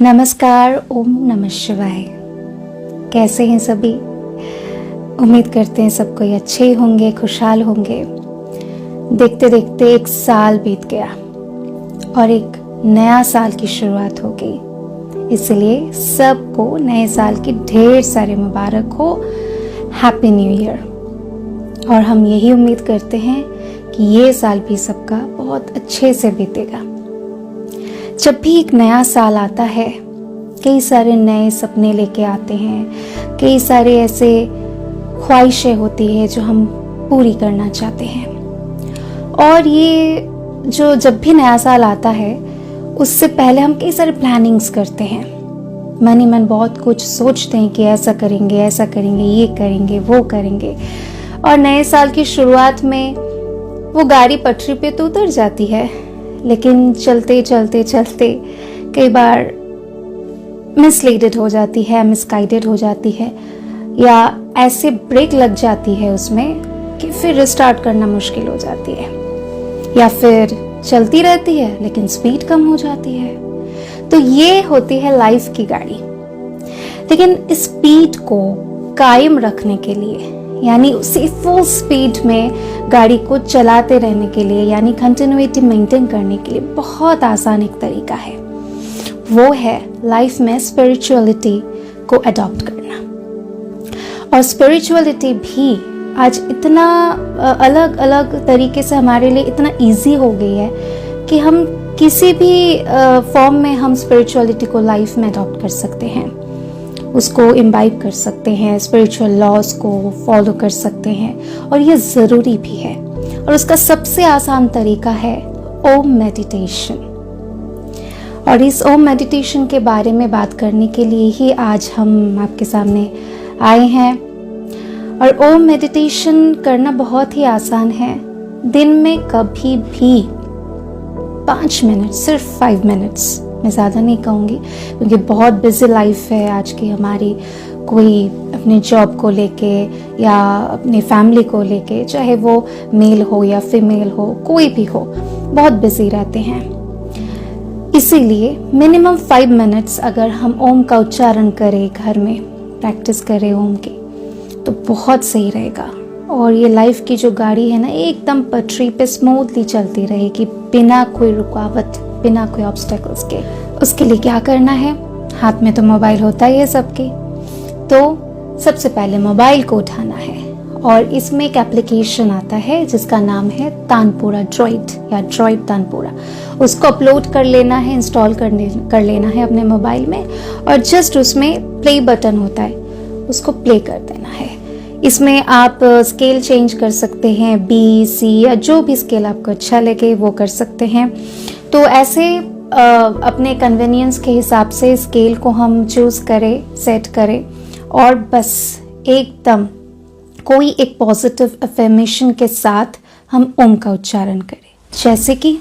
नमस्कार, ओम नमः शिवाय। कैसे हैं सभी? उम्मीद करते हैं सब कोई अच्छे होंगे, खुशहाल होंगे। देखते देखते एक साल बीत गया और एक नया साल की शुरुआत हो गई। इसलिए सबको नए साल की ढेर सारी मुबारक हो। Happy new year. और हम यही उम्मीद करते हैं कि ये साल भी सबका बहुत अच्छे से बीतेगा। जब भी एक नया साल आता है, कई सारे नए सपने लेके आते हैं, कई सारे ऐसे ख्वाहिशें होती है जो हम पूरी करना चाहते हैं। और ये जो जब भी नया साल आता है, उससे पहले हम कई सारे प्लानिंग्स करते हैं। मन ही मन बहुत कुछ सोचते हैं कि ऐसा करेंगे, ऐसा करेंगे, ये करेंगे, वो करेंगे। और नए साल की शुरुआत में वो गाड़ी पटरी पे तो उतर जाती है, लेकिन चलते चलते चलते कई बार मिसलीडेड हो जाती है, मिसगाइडेड हो जाती है, या ऐसे ब्रेक लग जाती है उसमें कि फिर रिस्टार्ट करना मुश्किल हो जाती है, या फिर चलती रहती है लेकिन स्पीड कम हो जाती है। तो ये होती है लाइफ की गाड़ी। लेकिन स्पीड को कायम रखने के लिए, यानी उसी फुल स्पीड में गाड़ी को चलाते रहने के लिए, यानी कंटिन्यूटी मेंटेन करने के लिए बहुत आसान एक तरीका है। वो है लाइफ में स्पिरिचुअलिटी को अडॉप्ट करना। और स्पिरिचुअलिटी भी आज इतना अलग अलग तरीके से हमारे लिए इतना इजी हो गई है कि हम किसी भी फॉर्म में हम स्पिरिचुअलिटी को लाइफ में अडॉप्ट कर सकते हैं, उसको इम्बाइब कर सकते हैं, स्पिरिचुअल लॉज को फॉलो कर सकते हैं। और ये ज़रूरी भी है। और उसका सबसे आसान तरीका है ओम मेडिटेशन। और इस ओम मेडिटेशन के बारे में बात करने के लिए ही आज हम आपके सामने आए हैं। और ओम मेडिटेशन करना बहुत ही आसान है। दिन में कभी भी 5 मिनट, सिर्फ 5 मिनट्स, मैं ज़्यादा नहीं कहूँगी क्योंकि बहुत बिजी लाइफ है आज की हमारी। कोई अपने जॉब को लेके या अपनी फैमिली को लेके, चाहे वो मेल हो या फीमेल हो, कोई भी हो, बहुत बिजी रहते हैं। इसीलिए मिनिमम 5 मिनट्स अगर हम ओम का उच्चारण करें, घर में प्रैक्टिस करें ओम की, तो बहुत सही रहेगा। और ये लाइफ की जो गाड़ी है ना, एकदम पटरी पे स्मूथली चलती रहेगी, बिना कोई रुकावट, बिना कोई ऑब्स्टेकल्स के। उसके लिए क्या करना है? हाथ में तो मोबाइल होता ही है सबके, तो सबसे पहले मोबाइल को उठाना है। और इसमें एक एप्लीकेशन आता है जिसका नाम है तानपुरा ड्रॉइड, या ड्रॉइड तानपुरा। उसको अपलोड कर लेना है, इंस्टॉल कर लेना है अपने मोबाइल में। और जस्ट उसमें प्ले बटन होता है, उसको प्ले कर देना है। इसमें आप स्केल चेंज कर सकते हैं, बी, सी, या जो भी स्केल आपको अच्छा लगे वो कर सकते हैं। तो ऐसे अपने कन्वीनियंस के हिसाब से स्केल को हम चूज करें, सेट करें, और बस एकदम कोई एक पॉजिटिव अफर्मेशन के साथ हम ओम का उच्चारण करें, जैसे कि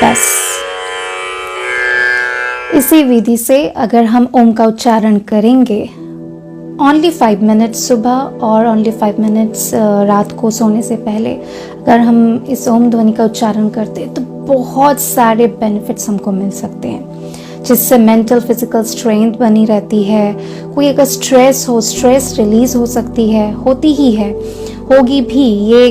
बस इसी विधि से अगर हम ओम का उच्चारण करेंगे, ओनली 5 मिनट्स सुबह और ओनली 5 मिनट्स रात को सोने से पहले अगर हम इस ओम ध्वनि का उच्चारण करते हैं, तो बहुत सारे बेनिफिट्स हमको मिल सकते हैं, जिससे मेंटल फिजिकल स्ट्रेंथ बनी रहती है। कोई अगर स्ट्रेस हो, स्ट्रेस रिलीज हो सकती है, होती ही है, होगी भी, ये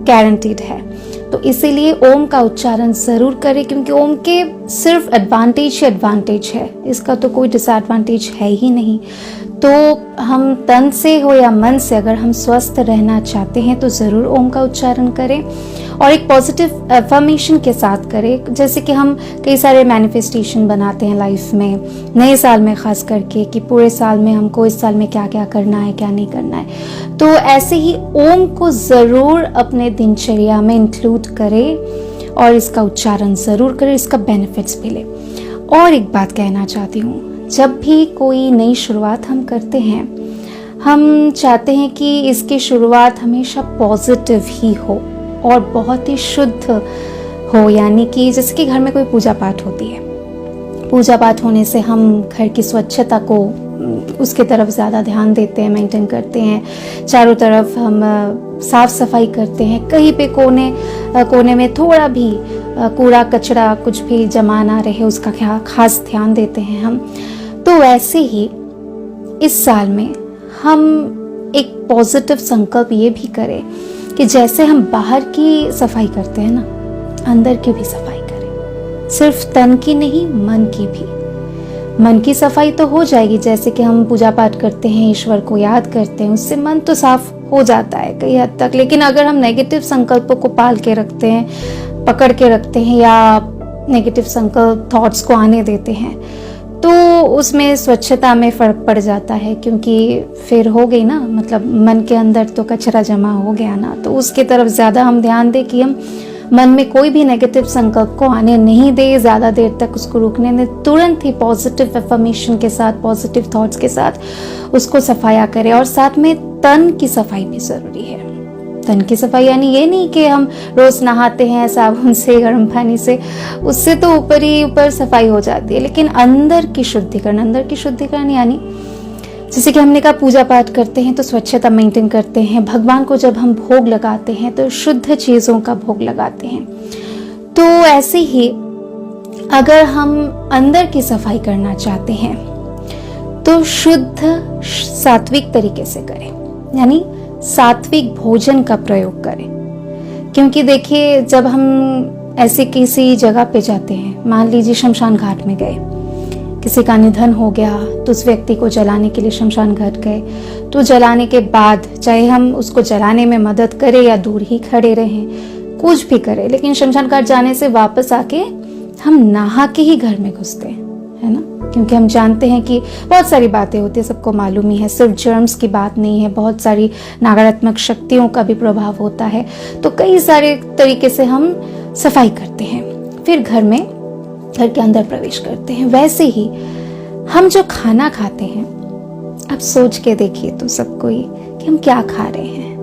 गारंटीड है। तो इसीलिए ओम का उच्चारण ज़रूर करें, क्योंकि ओम के सिर्फ एडवांटेज ही एडवांटेज है, इसका तो कोई डिसएडवांटेज है ही नहीं। तो हम तन से हो या मन से अगर हम स्वस्थ रहना चाहते हैं तो ज़रूर ओम का उच्चारण करें, और एक पॉजिटिव अफर्मेशन के साथ करें। जैसे कि हम कई सारे मैनिफेस्टेशन बनाते हैं लाइफ में, नए साल में ख़ास करके, कि पूरे साल में हमको इस साल में क्या क्या करना है, क्या नहीं करना है। तो ऐसे ही ओम को ज़रूर अपने दिनचर्या में इंक्लूड करें और इसका उच्चारण ज़रूर करें, इसका बेनिफिट्स मिले। और एक बात कहना चाहती हूँ, जब भी कोई नई शुरुआत हम करते हैं, हम चाहते हैं कि इसकी शुरुआत हमेशा पॉजिटिव ही हो और बहुत ही शुद्ध हो। यानी कि जैसे कि घर में कोई पूजा पाठ होती है, पूजा पाठ होने से हम घर की स्वच्छता को, उसके तरफ ज़्यादा ध्यान देते हैं, मेंटेन करते हैं। चारों तरफ हम साफ सफाई करते हैं, कहीं पे कोने में थोड़ा भी कूड़ा कचरा कुछ भी जमा ना रहे उसका खास ध्यान देते हैं हम। तो वैसे ही इस साल में हम एक पॉजिटिव संकल्प ये भी करें कि जैसे हम बाहर की सफाई करते हैं ना, अंदर की भी सफाई करें। सिर्फ तन की नहीं, मन की भी। मन की सफाई तो हो जाएगी, जैसे कि हम पूजा पाठ करते हैं, ईश्वर को याद करते हैं, उससे मन तो साफ हो जाता है कई हद तक। लेकिन अगर हम नेगेटिव संकल्पों को पाल के रखते हैं, पकड़ के रखते हैं, या नेगेटिव संकल्प थॉट्स को आने देते हैं, तो उसमें स्वच्छता में फर्क पड़ जाता है। क्योंकि फिर हो गई ना, मतलब मन के अंदर तो कचरा जमा हो गया ना, तो उसके तरफ ज़्यादा हम ध्यान दें कि हम मन में कोई भी नेगेटिव संकल्प को आने नहीं दे, ज़्यादा देर तक उसको रुकने दें। तुरंत ही पॉजिटिव अफर्मेशन के साथ, पॉजिटिव थॉट्स के साथ उसको सफाया करें। और साथ में तन की सफाई भी ज़रूरी है। तन की सफाई यानी ये नहीं कि हम रोज़ नहाते हैं साबुन से, गर्म पानी से, उससे तो ऊपर ही ऊपर सफाई हो जाती है। लेकिन अंदर की शुद्धिकरण यानी जैसे कि हमने कहा, पूजा पाठ करते हैं तो स्वच्छता मेंटेन करते हैं। भगवान को जब हम भोग लगाते हैं तो शुद्ध चीज़ों का भोग लगाते हैं। तो ऐसे ही अगर हम अंदर की सफाई करना चाहते हैं तो शुद्ध सात्विक तरीके से करें, यानी सात्विक भोजन का प्रयोग करें। क्योंकि देखिए, जब हम ऐसे किसी जगह पे जाते हैं, मान लीजिए शमशान घाट में गए, किसी का निधन हो गया, तो उस व्यक्ति को जलाने के लिए शमशान घाट गए, तो जलाने के बाद चाहे हम उसको जलाने में मदद करें या दूर ही खड़े रहें, कुछ भी करें, लेकिन शमशान घाट जाने से वापस आके हम नहा के ही घर में घुसते हैं, है ना। क्योंकि हम जानते हैं कि बहुत सारी बातें होती है, सबको मालूम ही है, सिर्फ जर्म्स की बात नहीं है, बहुत सारी नकारात्मक शक्तियों का भी प्रभाव होता है। तो कई सारे तरीके से हम सफाई करते हैं, फिर घर के अंदर प्रवेश करते हैं। वैसे ही हम जो खाना खाते हैं, अब सोच के देखिए तो सब कोई कि हम क्या खा रहे हैं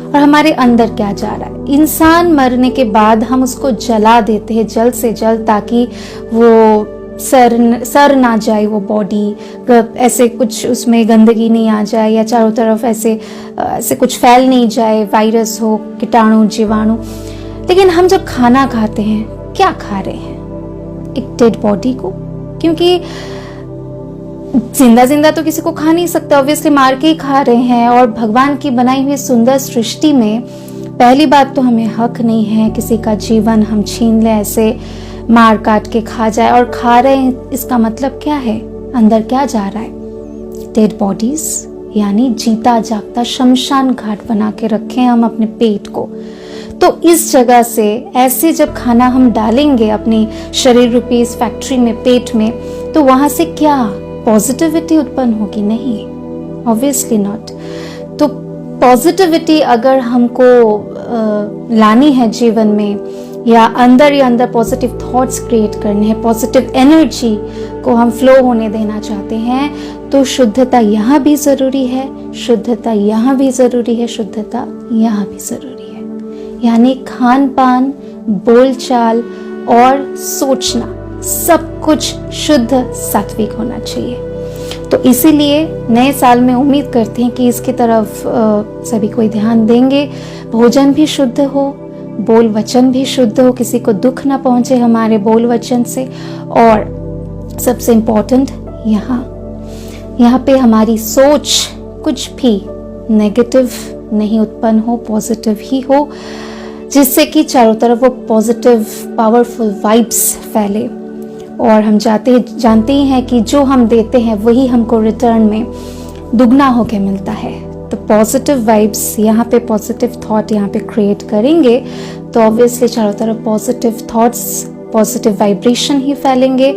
और हमारे अंदर क्या जा रहा है। इंसान मरने के बाद हम उसको जला देते हैं जल्द से जल्द, ताकि वो सर ना जाए, वो बॉडी ऐसे कुछ उसमें गंदगी नहीं आ जाए, या चारों तरफ ऐसे कुछ फैल नहीं जाए, वायरस हो, कीटाणु, जीवाणु। लेकिन हम जब खाना खाते हैं, क्या खा रहे हैं? एक डेड बॉडी को। क्योंकि जिंदा तो किसी को खा नहीं सकता, ऑब्वियसली मार के ही खा रहे हैं। और भगवान की बनाई हुई सुंदर सृष्टि में पहली बात तो हमें हक नहीं है किसी का जीवन हम छीन ले, ऐसे मार काट के खा जाए। और खा रहे हैं, इसका मतलब क्या है, अंदर क्या जा रहा है? डेड बॉडीज, यानी जीता जागता शमशान घाट बना के रखे हम अपने पेट को। तो इस जगह से ऐसे जब खाना हम डालेंगे अपनी शरीर रूपी इस फैक्ट्री में, पेट में, तो वहां से क्या पॉजिटिविटी उत्पन्न होगी? नहीं, ऑब्वियसली नॉट। तो पॉजिटिविटी अगर हमको लानी है जीवन में, या अंदर पॉजिटिव थॉट्स क्रिएट करने हैं, पॉजिटिव एनर्जी को हम फ्लो होने देना चाहते हैं, तो शुद्धता यहाँ भी जरूरी है, शुद्धता यहाँ भी जरूरी है, शुद्धता यहाँ भी जरूरी है। यानी खान पान, बोलचाल और सोचना सब कुछ शुद्ध सात्विक होना चाहिए। तो इसीलिए नए साल में उम्मीद करते हैं कि इसकी तरफ सभी कोई ध्यान देंगे। भोजन भी शुद्ध हो, बोल वचन भी शुद्ध हो, किसी को दुख ना पहुंचे हमारे बोल वचन से। और सबसे इम्पोर्टेंट, यहाँ पे हमारी सोच कुछ भी नेगेटिव नहीं उत्पन्न हो, पॉजिटिव ही हो, जिससे कि चारों तरफ वो पॉजिटिव पावरफुल वाइब्स फैले। और हम जानते ही हैं कि जो हम देते हैं वही हमको रिटर्न में दुगना होके मिलता है। तो पॉजिटिव वाइब्स यहाँ पे, पॉजिटिव थॉट यहाँ पे क्रिएट करेंगे, तो ऑब्वियसली चारों तरफ पॉजिटिव थॉट्स, पॉजिटिव वाइब्रेशन ही फैलेंगे,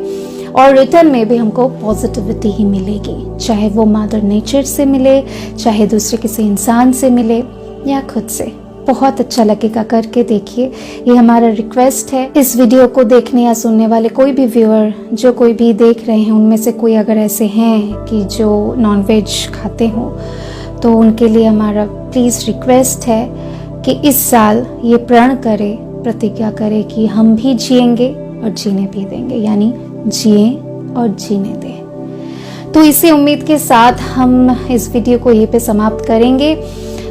और रिटर्न में भी हमको पॉजिटिविटी ही मिलेगी, चाहे वो मदर नेचर से मिले, चाहे दूसरे किसी इंसान से मिले, या खुद से। बहुत अच्छा लगेगा, करके देखिए। ये हमारा रिक्वेस्ट है। इस वीडियो को देखने या सुनने वाले कोई भी व्यूअर, जो कोई भी देख रहे हैं, उनमें से कोई अगर ऐसे हैं कि जो नॉनवेज खाते हों, तो उनके लिए हमारा प्लीज़ रिक्वेस्ट है कि इस साल ये प्रण करें, प्रतिज्ञा करें कि हम भी जिएंगे और जीने भी देंगे, यानी जिए और जीने दें। तो इसी उम्मीद के साथ हम इस वीडियो को यहीं पे समाप्त करेंगे।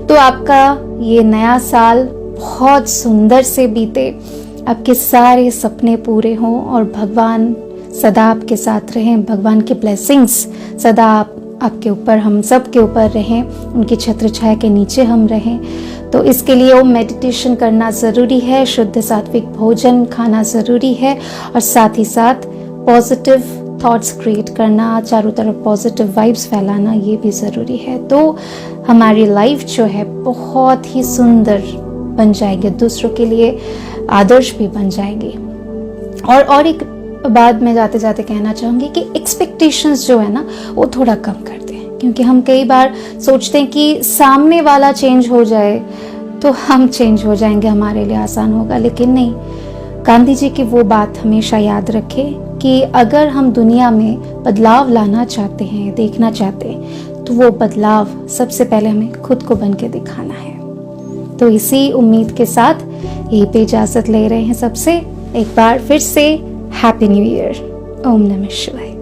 तो आपका ये नया साल बहुत सुंदर से बीते, आपके सारे सपने पूरे हों और भगवान सदा आपके साथ रहें। भगवान की ब्लेसिंग्स सदा आपके ऊपर, हम सब के ऊपर रहें, उनकी छत्र छाया के नीचे हम रहें। तो इसके लिए ओम मेडिटेशन करना ज़रूरी है, शुद्ध सात्विक भोजन खाना ज़रूरी है, और साथ ही साथ पॉजिटिव थॉट्स क्रिएट करना, चारों तरफ पॉजिटिव वाइब्स फैलाना, ये भी ज़रूरी है। तो हमारी लाइफ जो है बहुत ही सुंदर बन जाएगी, दूसरों के लिए आदर्श भी बन जाएगी। और एक बात मैं जाते जाते कहना चाहूँगी कि एक्सपेक्टेशंस जो है ना, वो थोड़ा कम कर दें, क्योंकि हम कई बार सोचते हैं कि सामने वाला चेंज हो जाए तो हम चेंज हो जाएंगे, हमारे लिए आसान होगा, लेकिन नहीं। गांधी जी की वो बात हमेशा याद रखें कि अगर हम दुनिया में बदलाव लाना चाहते हैं, देखना चाहते हैं, तो वो बदलाव सबसे पहले हमें खुद को बन के दिखाना है। तो इसी उम्मीद के साथ यहीं पे इजाज़त ले रहे हैं सबसे। एक बार फिर से हैप्पी न्यू ईयर। ओम नमः शिवाय।